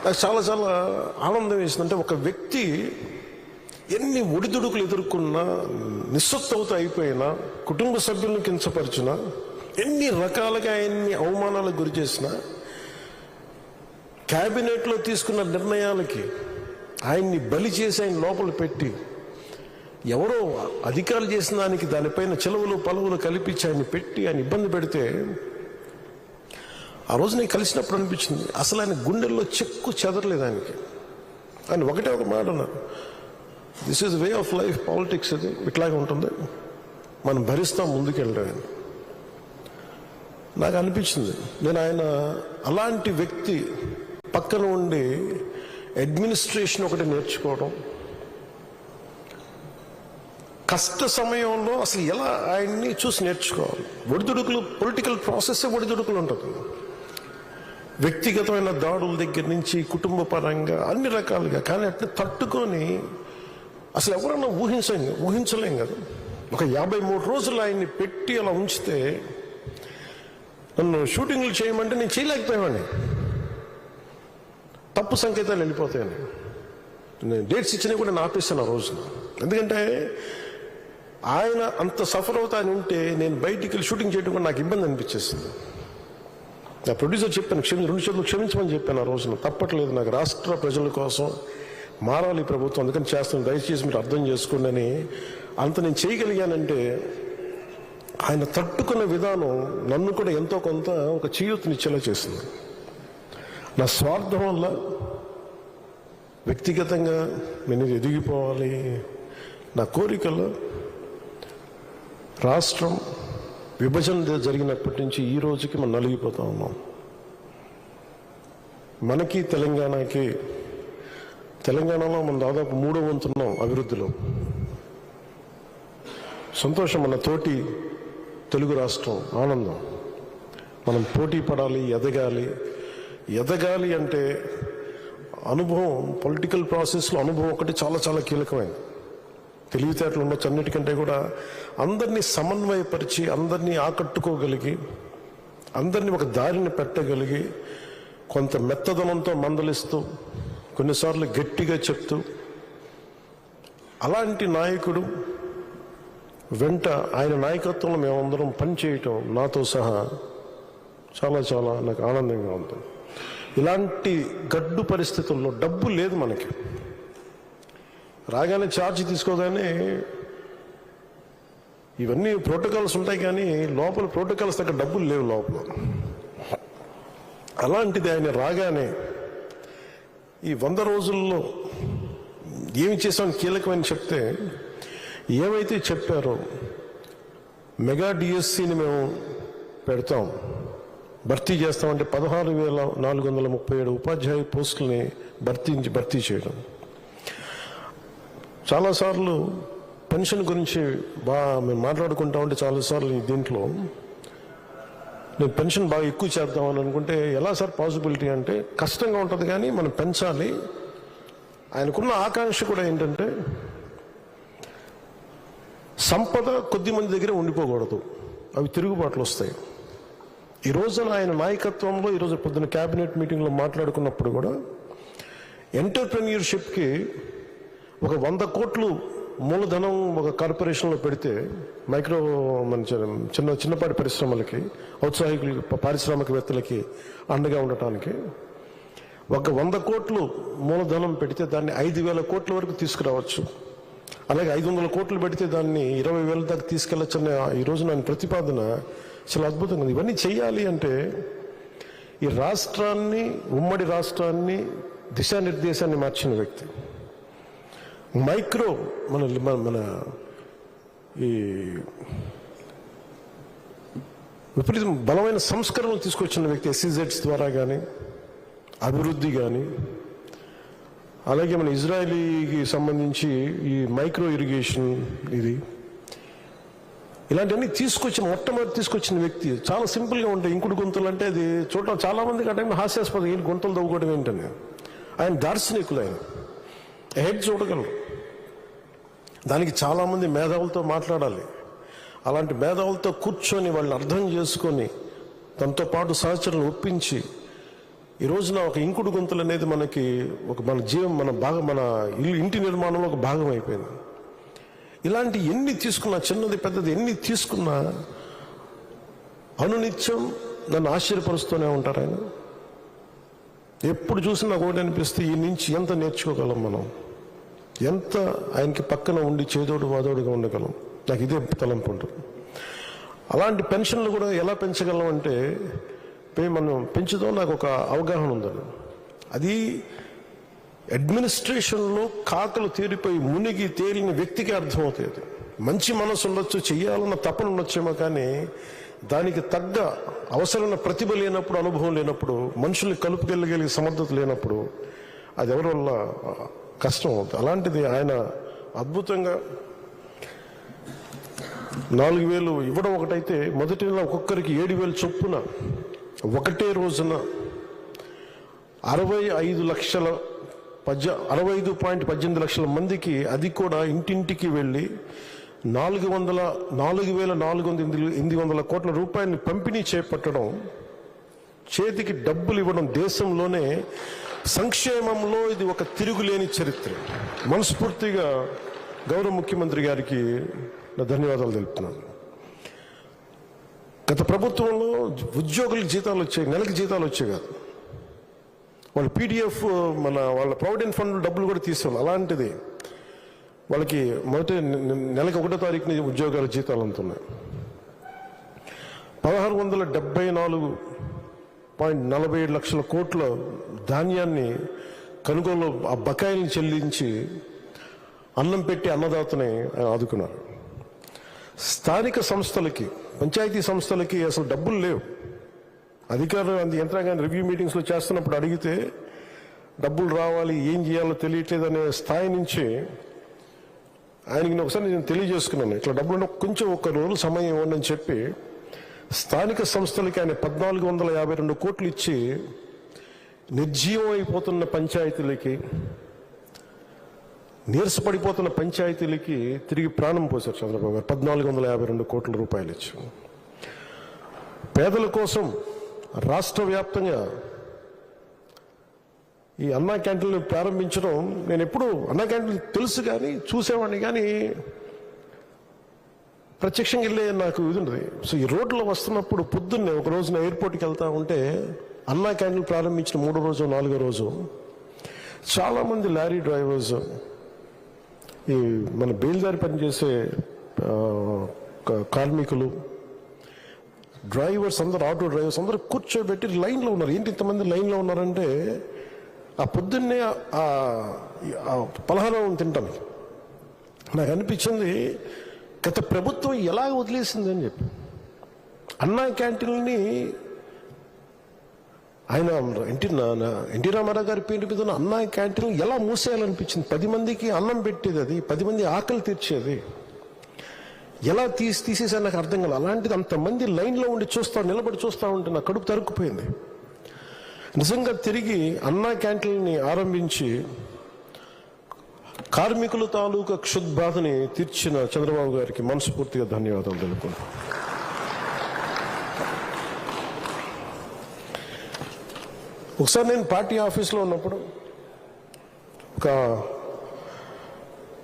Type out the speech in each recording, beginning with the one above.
నాకు చాలా చాలా ఆనందం వేసిందంటే, ఒక వ్యక్తి ఎన్ని ఒడిదుడుకులు ఎదుర్కొన్నా, నిస్సత్తువతో అయిపోయినా, కుటుంబ సభ్యులను కించపరిచినా, ఎన్ని రకాలుగా ఆయన్ని అవమానాలకు గురి చేసినా, క్యాబినెట్లో తీసుకున్న నిర్ణయాలకి ఆయన్ని బలి చేసి ఆయన లోపల పెట్టి, ఎవరో అధికారులు చేసిన దానికి దానిపైన చిలువలు పలువులు కల్పించి ఆయన పెట్టి ఆయన ఇబ్బంది పెడితే, ఆ రోజు నేను కలిసినప్పుడు అనిపించింది, అసలు ఆయన గుండెల్లో చెక్కు చెదరలేదు ఆయనకి. ఆయన ఒకటే ఒక మాట అన్నారు, this is way of life, politics అది ఇట్లాగే ఉంటుంది, మనం భరిస్తాం ముందుకెళ్ళాను. నాకు అనిపించింది, నేను ఆయన అలాంటి వ్యక్తి పక్కన ఉండి అడ్మినిస్ట్రేషన్ ఒకటి నేర్చుకోవడం, కష్ట సమయంలో అసలు ఎలా ఆయన్ని చూసి నేర్చుకోవాలి. ఒడిదుడుకులు, పొలిటికల్ ప్రాసెస్ ఒడిదుడుకులు ఉంటుంది, వ్యక్తిగతమైన దాడుల దగ్గర నుంచి కుటుంబ పరంగా అన్ని రకాలుగా. కానీ అట్లా తట్టుకొని అసలు ఎవరన్నా ఊహించలేం కదా. ఒక 53 రోజులు ఆయన్ని పెట్టి అలా ఉంచితే, నన్ను షూటింగ్లు చేయమంటే నేను చేయలేకపోయాను. తప్పు సంకేతాలు వెళ్ళిపోతాయని నేను డేట్స్ ఇచ్చినా కూడా నేను ఆపేస్తాను ఆ రోజున. ఎందుకంటే ఆయన అంత సఫర్ అవుతా అని ఉంటే నేను బయటికి వెళ్ళి షూటింగ్ చేయడం కూడా నాకు ఇబ్బంది అనిపించేస్తుంది. నా ప్రొడ్యూసర్ చెప్పాను, 2 చేతులు క్షమించమని చెప్పాను ఆ రోజున. తప్పట్లేదు, నాకు రాష్ట్ర ప్రజల కోసం మారాలి ప్రభుత్వం, అందుకని చేస్తాను, దయచేసి మీరు అర్థం చేసుకోండి అని. అంత నేను చేయగలిగానంటే ఆయన తట్టుకున్న విధానం నన్ను కూడా ఎంతో కొంత ఒక చేయూతనిచ్చేలా చేసింది. నా స్వార్థం వల్ల వ్యక్తిగతంగా నేను ఎదిగిపోవాలి, నా కోరికలు, రాష్ట్రం విభజన జరిగినప్పటి నుంచి ఈ రోజుకి మనం నలిగిపోతా ఉన్నాం. మనకి తెలంగాణలో మనం దాదాపు 3వ వంతున్నాం అభివృద్ధిలో. సంతోషం, మన తోటి తెలుగు రాష్ట్రం ఆనందం. మనం పోటీ పడాలి, ఎదగాలి అంటే అనుభవం, పొలిటికల్ ప్రాసెస్లో అనుభవం ఒకటి చాలా చాలా కీలకమైనది. తెలివితేటలు ఉండొచ్చు, అన్నిటికంటే కూడా అందరినీ సమన్వయపరిచి, అందరినీ ఆకట్టుకోగలిగి, అందరినీ ఒక దారిని పెట్టగలిగి, కొంత మెత్తదనంతో మందలిస్తూ, కొన్నిసార్లు గట్టిగా చెప్తూ, అలాంటి నాయకుడు వెంట ఆయన నాయకత్వంలో మేమందరం పనిచేయటం నాతో సహా చాలా చాలా నాకు ఆనందంగా ఉంటుంది. ఇలాంటి గడ్డు పరిస్థితుల్లో డబ్బు లేదు మనకి. రాగానే ఛార్జ్ తీసుకోగానే ఇవన్నీ ప్రోటోకాల్స్ ఉంటాయి, కానీ లోపల ప్రోటోకాల్స్ దగ్గర డబ్బులు లేవు లోపల. అలాంటిది ఆయన రాగానే ఈ 100 రోజుల్లో ఏమి చేసామని కీలకమని చెప్తే, ఏమైతే చెప్పారో మెగా డిఎస్సిని మేము పెడతాం, భర్తీ చేస్తామంటే 16,437 ఉపాధ్యాయ పోస్టుల్ని భర్తీ చేయడం. చాలాసార్లు పెన్షన్ గురించి మేము మాట్లాడుకుంటా ఉంటే, చాలాసార్లు దీంట్లో నేను పెన్షన్ బాగా ఎక్కువ చేద్దామని అనుకుంటే, ఎలా సార్ పాసిబిలిటీ అంటే, కష్టంగా ఉంటుంది కానీ మనం పెంచాలి. ఆయనకున్న ఆకాంక్ష కూడా ఏంటంటే, సంపద కొద్ది మంది దగ్గర ఉండిపోకూడదు, అవి తిరుగుబాట్లు వస్తాయి. ఈ రోజున ఆయన నాయకత్వంలో, ఈరోజు పొద్దున్న క్యాబినెట్ మీటింగ్లో మాట్లాడుకున్నప్పుడు కూడా, ఎంటర్ప్రెన్యూర్షిప్కి ఒక 100 కోట్లు మూలధనం ఒక కార్పొరేషన్లో పెడితే, మైక్రో మన చిన్నపాటి పరిశ్రమలకి, ఔత్సాహికులకి, పారిశ్రామికవేత్తలకి అండగా ఉండటానికి ఒక 100 కోట్లు మూలధనం పెడితే దాన్ని 5,000 కోట్ల వరకు తీసుకురావచ్చు. అలాగే 500 కోట్లు పెడితే దాన్ని 20,000 దాకా తీసుకెళ్లొచ్చన్న ఈరోజు నా ప్రతిపాదన చాలా అద్భుతంగా ఉంది. ఇవన్నీ చేయాలి అంటే ఈ రాష్ట్రాన్ని, ఉమ్మడి రాష్ట్రాన్ని దిశానిర్దేశాన్ని మార్చిన వ్యక్తి, మైక్రో మన ఈ విపరీతం బలమైన సంస్కరణలు తీసుకొచ్చిన వ్యక్తి, SEZs ద్వారా కానీ, అభివృద్ధి కానీ, అలాగే మన ఇజ్రాయలీకి సంబంధించి ఈ మైక్రో ఇరిగేషన్, ఇలాంటివన్నీ మొట్టమొదటి తీసుకొచ్చిన వ్యక్తి. చాలా సింపుల్గా ఉంటాయి. ఇంకుడు గుంతలు అంటే అది చూడటం చాలా మందికి ఆ టైంలో హాస్యాస్పదం, ఏంటి గుంతలు తవ్వుకోవడం ఏంటని. ఆయన దార్శనికులు, ఆయన హెడ్ చూడగలరు. దానికి చాలామంది మేధావులతో మాట్లాడాలి. అలాంటి మేధావులతో కూర్చొని వాళ్ళని అర్థం చేసుకొని, తనతో పాటు సహచరులను ఒప్పించి ఈ రోజున ఒక ఇంకుడు గుంతలు అనేది మనకి ఒక మన జీవం మన ఇంటి నిర్మాణంలో ఒక భాగం అయిపోయింది. ఇలాంటి ఎన్ని తీసుకున్నా, చిన్నది పెద్దది ఎన్ని తీసుకున్నా అనునిత్యం నన్ను ఆశ్చర్యపరుస్తూనే ఉంటారు ఆయన. ఎప్పుడు చూసినా ఒకటి అనిపిస్తే ఈ నుంచి ఎంత నేర్చుకోగలం మనం, ఎంత ఆయనకి పక్కన ఉండి చేదోడు వాదోడుగా ఉండగలం. నాకు ఇదే తలంపు ఉంటుంది. అలాంటి పెన్షన్లు కూడా ఎలా పెంచగలం అంటే మనం పెంచుదాం, నాకు ఒక అవగాహన ఉందని. అది అడ్మినిస్ట్రేషన్లో కాకలు తీరిపోయి మునిగి తేలిన వ్యక్తికి అర్థమవుతుంది. మంచి మనసు ఉండొచ్చు, చెయ్యాలన్న తపన ఉండొచ్చేమో, కానీ దానికి తగ్గ అవసరమైన ప్రతిభ లేనప్పుడు, అనుభవం లేనప్పుడు, మనుషుల్ని కలుపుకెళ్ళగలిగే సమర్థత లేనప్పుడు అది ఎవరి వల్ల కష్టం అవుతుంది. అలాంటిది ఆయన అద్భుతంగా 4,000 ఇవ్వడం ఒకటైతే, మొదటి నెల ఒక్కొక్కరికి 7,000 చొప్పున ఒకటే రోజున 65.18 లక్షల మందికి, అది కూడా ఇంటింటికి వెళ్ళి 4,408 కోట్ల రూపాయలని పంపిణీ చేపట్టడం, చేతికి డబ్బులు ఇవ్వడం దేశంలోనే సంక్షేమంలో ఇది ఒక తిరుగులేని చరిత్ర. మనస్ఫూర్తిగా గౌరవ ముఖ్యమంత్రి గారికి నా ధన్యవాదాలు తెలుపుతున్నాను. గత ప్రభుత్వంలో ఉద్యోగులకు జీతాలు వచ్చాయి, నెలకి జీతాలు వచ్చాయి కాదు. వాళ్ళు పీడిఎఫ్ వాళ్ళ ప్రావిడెంట్ ఫండ్ డబ్బులు కూడా తీసేవాళ్ళు. అలాంటిది వాళ్ళకి మొదటి నెలకి 1వ తారీఖున ఉద్యోగాల జీతాలు అందుతున్నాయి. 1674.47 లక్షల కోట్ల ధాన్యాన్ని కొనుగోలు, ఆ బకాయిల్ని చెల్లించి అన్నం పెట్టి అన్నదాతని ఆదుకున్నారు. స్థానిక సంస్థలకి, పంచాయతీ సంస్థలకి అసలు డబ్బులు లేవు. అధికారులు యంత్రాంగాన్ని రివ్యూ మీటింగ్స్లో చేస్తున్నప్పుడు అడిగితే డబ్బులు రావాలి, ఏం చేయాలో తెలియట్లేదు అనే స్థాయి నుంచి ఆయనకి ఒకసారి నేను తెలియజేసుకున్నాను, ఇట్లా డబ్బులు కొంచెం ఒక రోజు సమయం ఇవ్వండి అని చెప్పి స్థానిక సంస్థలకి ఆయన 1,452 కోట్లు ఇచ్చి నిర్జీవం అయిపోతున్న పంచాయతీలకి, నీరసపడిపోతున్న పంచాయతీలకి తిరిగి ప్రాణం పోశారు చంద్రబాబు గారు. 1,452 కోట్ల రూపాయలు ఇచ్చి పేదల కోసం రాష్ట్ర వ్యాప్తంగా ఈ అన్నా క్యాంటీన్లు ప్రారంభించడం, నేను ఎప్పుడు అన్నా క్యాంటీన్లు తెలుసు కానీ చూసేవాడిని, కానీ ప్రత్యక్షంగా వెళ్ళే నాకు ఇది ఉంటుంది. సో ఈ రోడ్లో వస్తున్నప్పుడు పొద్దున్నే ఒక రోజున ఎయిర్పోర్ట్కి వెళ్తా ఉంటే అన్నా క్యాంటీన్లు ప్రారంభించిన 3వ రోజు 4వ రోజు చాలామంది లారీ డ్రైవర్స్, ఈ మన బయలుదేరి పనిచేసే కార్మికులు, డ్రైవర్స్ అందరూ, ఆటో డ్రైవర్స్ అందరూ కూర్చోబెట్టి లైన్లో ఉన్నారు. ఏంటి ఇంతమంది లైన్లో ఉన్నారంటే, ఆ పొద్దున్నే ఆ పలహారం తింటాను. నాకు అనిపించింది గత ప్రభుత్వం ఎలా వదిలేసింది అని చెప్పి. అన్నా క్యాంటీన్ని ఆయన ఎన్టీ రామారావు గారి పేరు మీద ఉన్న అన్నా క్యాంటీన్ ఎలా మూసేయాలనిపించింది. 10 మందికి అన్నం పెట్టేది, అది 10 మంది ఆకలి తీర్చేది, ఎలా తీసేసా నాకు అర్థం కాదు. అలాంటిది అంతమంది లైన్లో ఉండి నిలబడి చూస్తూ ఉంటే నా కడుపు తరుక్కుపోయింది. నిజంగా తిరిగి అన్నా క్యాంటీన్ని ఆరంభించి కార్మికుల తాలూకా క్షుద్బాధని తీర్చిన చంద్రబాబు గారికి మనస్ఫూర్తిగా ధన్యవాదాలు తెలుపుకుంటాను. ఒకసారి నేను పార్టీ ఆఫీస్లో ఉన్నప్పుడు ఒక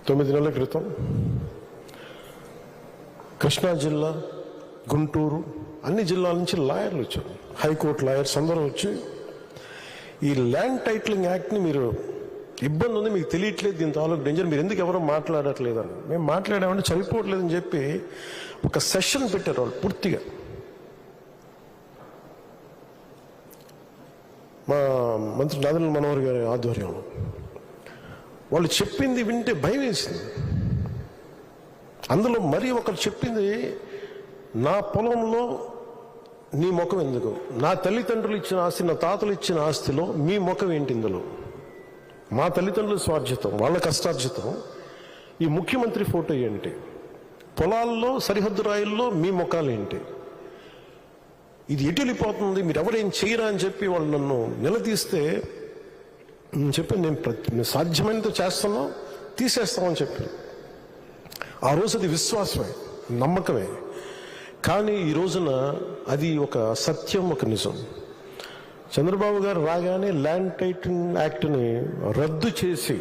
9 నెలల క్రితం కృష్ణా జిల్లా, గుంటూరు, అన్ని జిల్లాల నుంచి లాయర్లు వచ్చారు, హైకోర్టు లాయర్స్ అందరూ వచ్చి, ఈ ల్యాండ్ టైటిలింగ్ యాక్ట్ని మీరు ఇబ్బంది ఉంది, మీకు తెలియట్లేదు, దీని తాలూకు డేంజర్, మీరు ఎందుకు ఎవరో మాట్లాడట్లేదని. మేము మాట్లాడామంటే చనిపోవట్లేదని చెప్పి ఒక సెషన్ పెట్టారు వాళ్ళు పూర్తిగా. మా మంత్రి నాదెండ్ల మనోహర్ గారి ఆధ్వర్యంలో వాళ్ళు చెప్పింది వింటే భయం వేసింది. అందులో మరీ ఒకరు చెప్పింది, నా పొలంలో నీ ముఖం ఎందుకు, నా తల్లిదండ్రులు ఇచ్చిన ఆస్తి, నా తాతలు ఇచ్చిన ఆస్తిలో మీ ముఖం ఏంటి, ఇందులో మా తల్లిదండ్రుల స్వార్జితం, వాళ్ళ కష్టార్జితం, ఈ ముఖ్యమంత్రి ఫోటో ఏంటి, పొలాల్లో సరిహద్దు రాయిల్లో మీ ముఖాలు ఏంటి, ఇది ఎటు వెళ్ళిపోతుంది, మీరు ఎవరేం చేయరా అని చెప్పి వాళ్ళు నన్ను నిలదీస్తే చెప్పి నేను సాధ్యమైనంత చేస్తాను, తీసేస్తామని చెప్పి. ఆ రోజు అది విశ్వాసమే, నమ్మకమే. కానీ ఈ రోజున అది ఒక సత్యం, ఒక నిజం. చంద్రబాబు గారు రాగానే ల్యాండ్ టైటిలింగ్ యాక్ట్ని రద్దు చేసి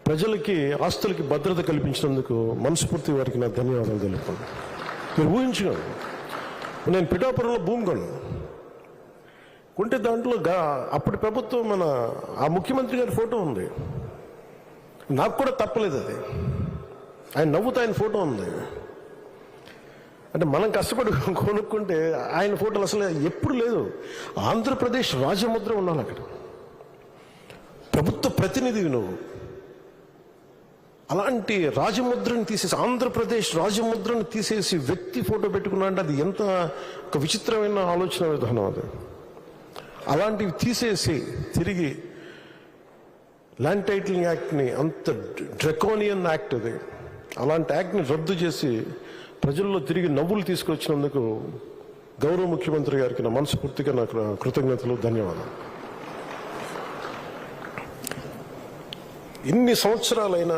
ప్రజలకి ఆస్తులకి భద్రత కల్పించినందుకు మనస్ఫూర్తి వారికి నా ధన్యవాదాలు తెలుపుతున్నాను. మీరు ఊహించుకోండి, నేను పిఠాపురంలో భూమి కొంటే దాంట్లో అప్పటి ప్రభుత్వం మన ఆ ముఖ్యమంత్రి గారి ఫోటో ఉంది. నాకు కూడా తప్పలేదు అది, ఆయన నవ్వుతూ ఆయన ఫోటో ఉంది. అంటే మనం కష్టపడి కొనుక్కుంటే ఆయన ఫోటోలు అసలు ఎప్పుడు లేదు. ఆంధ్రప్రదేశ్ రాజముద్ర ఉండాలి అక్కడ, ప్రభుత్వ ప్రతినిధివి నువ్వు. అలాంటి రాజముద్రను తీసేసి, ఆంధ్రప్రదేశ్ రాజముద్రను తీసేసి వ్యక్తి ఫోటో పెట్టుకున్నా అంటే అది ఎంత ఒక విచిత్రమైన ఆలోచన విధానం అది. అలాంటివి తీసేసి తిరిగి ల్యాండ్ టైటిలింగ్ యాక్ట్ని, అంత డ్రకోనియన్ యాక్ట్ అది, అలాంటి యాక్ట్ని రద్దు చేసి ప్రజల్లో తిరిగి నవ్వులు తీసుకొచ్చినందుకు గౌరవ ముఖ్యమంత్రి గారికి నా మనస్ఫూర్తిగా నాకు కృతజ్ఞతలు, ధన్యవాదాలు. ఇన్ని సంవత్సరాలైనా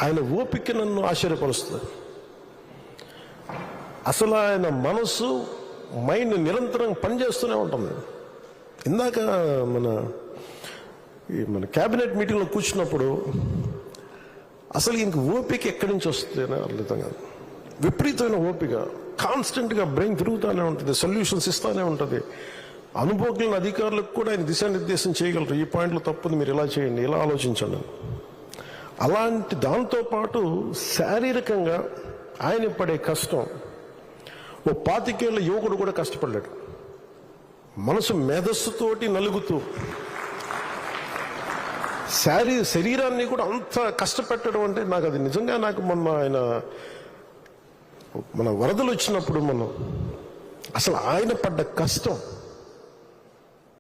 ఆయన ఓపిక నన్ను ఆశ్చర్యపరుస్తుంది. అసలు ఆయన మనసు, మైండ్ నిరంతరం పనిచేస్తూనే ఉంటుంది. ఇందాక మన క్యాబినెట్ మీటింగ్లో కూర్చున్నప్పుడు అసలు ఇంక ఓపిక ఎక్కడి నుంచి వస్తుంది అని అర్థం కాదు. విపరీతమైన ఓపిక, కాన్స్టెంట్గా బ్రెయిన్ తిరుగుతూనే ఉంటుంది, సొల్యూషన్స్ ఇస్తూనే ఉంటుంది. అనుభవజ్ఞులైన అధికారులకు కూడా ఆయన దిశానిర్దేశం చేయగలరు. ఈ పాయింట్లో తప్పుంది, మీరు ఇలా చేయండి, ఇలా ఆలోచించండి. అలాంటి దాంతోపాటు శారీరకంగా ఆయన పడే కష్టం ఓ 25 ఏళ్ల యువకుడు కూడా కష్టపడ్డాడు. మనసు మేధస్సుతోటి నలుగుతూ శరీరాన్ని కూడా అంత కష్టపెట్టడం అంటే నాకు అది నిజంగా, నాకు మన వరదలు వచ్చినప్పుడు అసలు ఆయన పడ్డ కష్టం